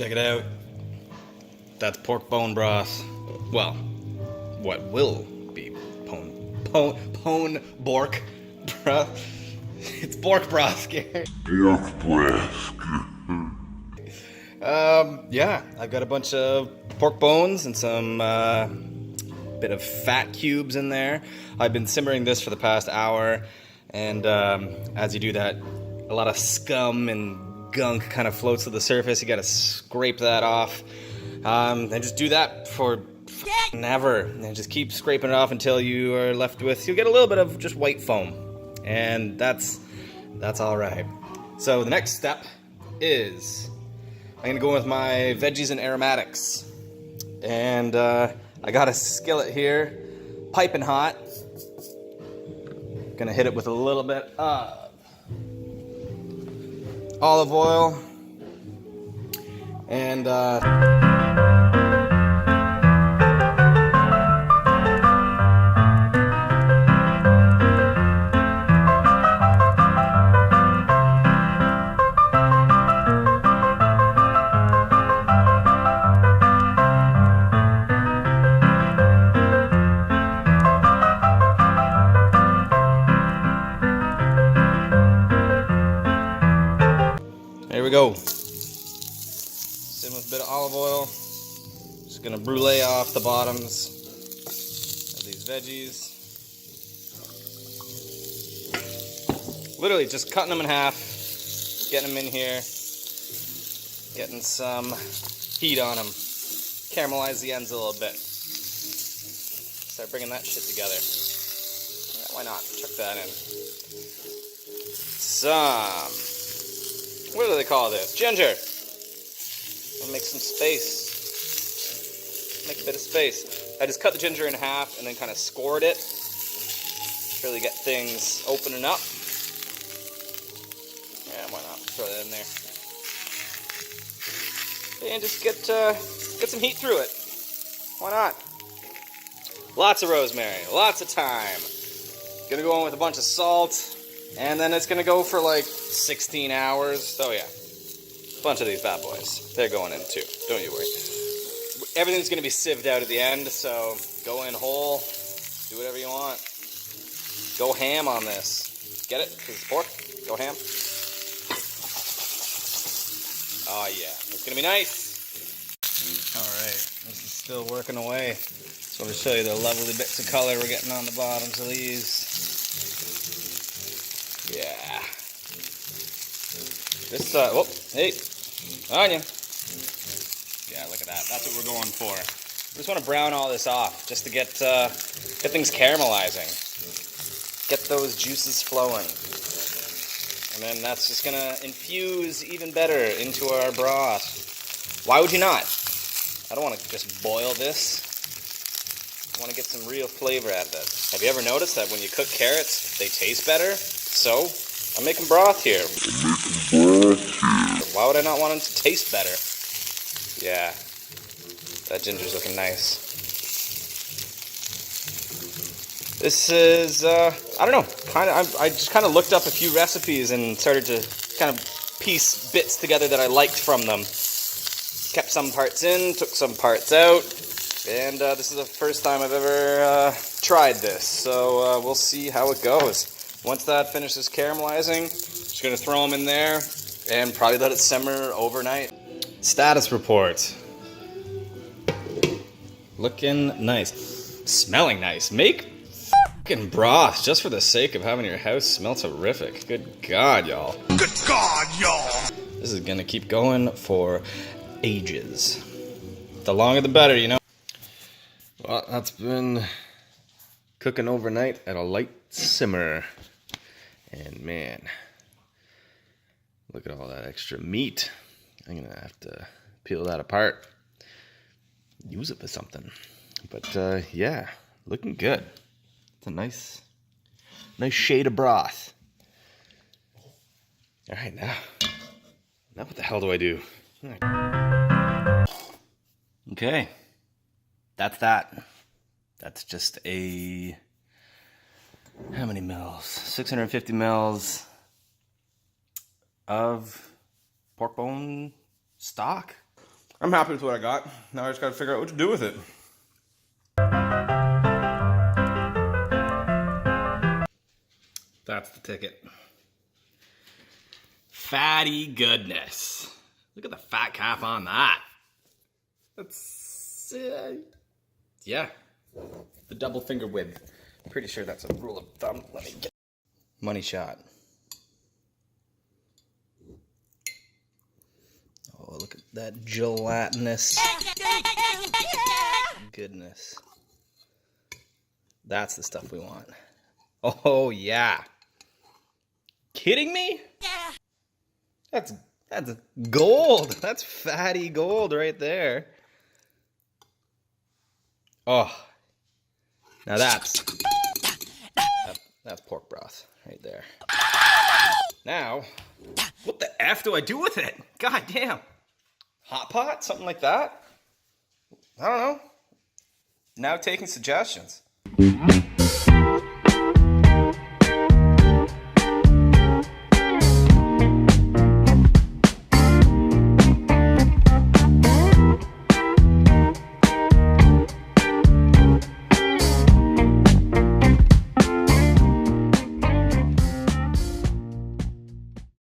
Check it out. That's pork bone broth. Well, what will be pone bork broth. It's pork broth, Gary. Pork broth. Yeah, I've got a bunch of pork bones and some bit of fat cubes in there. I've been simmering this for the past hour, and as you do that, a lot of scum and gunk kind of floats to the surface. You gotta scrape that off. And just do that for ever, and just keep scraping it off until you are left with, you'll get a little bit of just white foam, and that's all right. So the next step is I'm gonna go with my veggies and aromatics, and I got a skillet here, piping hot. Gonna hit it with a little bit of olive oil, and there we go. Sim with a bit of olive oil. Just gonna brulee off the bottoms of these veggies. Literally just cutting them in half, getting them in here, getting some heat on them. Caramelize the ends a little bit. Start bringing that shit together. Yeah, why not? Chuck that in. Some, what do they call this? Ginger. I'll make some space. Make a bit of space. I just cut the ginger in half and then kind of scored it. Really get things opening up. Yeah, why not? Throw that in there. And just get some heat through it. Why not? Lots of rosemary, lots of thyme. Gonna go in with a bunch of salt, and then it's gonna go for like 16 hours. So yeah. Bunch of these bad boys. They're going in too. Don't you worry. Everything's going to be sieved out at the end, so go in whole. Do whatever you want. Go ham on this. Get it? Because it's pork. Go ham. Oh yeah. It's going to be nice. Alright. This is still working away. Just want to show you the lovely bits of color we're getting on the bottoms of these. Yeah. This, whoop, hey, on ya. Yeah, look at that. That's what we're going for. We just want to brown all this off, just to get things caramelizing. Get those juices flowing. And then that's just going to infuse even better into our broth. Why would you not? I don't want to just boil this. I want to get some real flavor out of it. Have you ever noticed that when you cook carrots, they taste better? So, I'm making broth here. Why would I not want them to taste better? Yeah, that ginger's looking nice. This is, I don't know, I just kind of looked up a few recipes and started to kind of piece bits together that I liked from them. Kept some parts in, took some parts out, and this is the first time I've ever tried this, so we'll see how it goes. Once that finishes caramelizing, just going to throw them in there and probably let it simmer overnight. Status report. Looking nice. Smelling nice. Make fucking broth just for the sake of having your house smell terrific. Good God, y'all. Good God, y'all. This is going to keep going for ages. The longer the better, you know. Well, that's been cooking overnight at a light simmer. And man, look at all that extra meat. I'm gonna have to peel that apart, use it for something. But yeah, looking good. It's a nice shade of broth. All right, now what the hell do I do? Okay, that's that. That's just a, how many mils? 650 mils of pork bone stock. I'm happy with what I got. Now I just gotta figure out what to do with it. That's the ticket. Fatty goodness. Look at the fat cap on that. That's, yeah. The double finger width. I'm pretty sure that's a rule of thumb. Let me get money shot. Oh, look at that gelatinous goodness. That's the stuff we want. Oh, yeah. Kidding me? That's gold. That's fatty gold right there. Oh. Now that's pork broth right there. Now, what the F do I do with it? God damn. Hot pot? Something like that? I don't know. Now taking suggestions.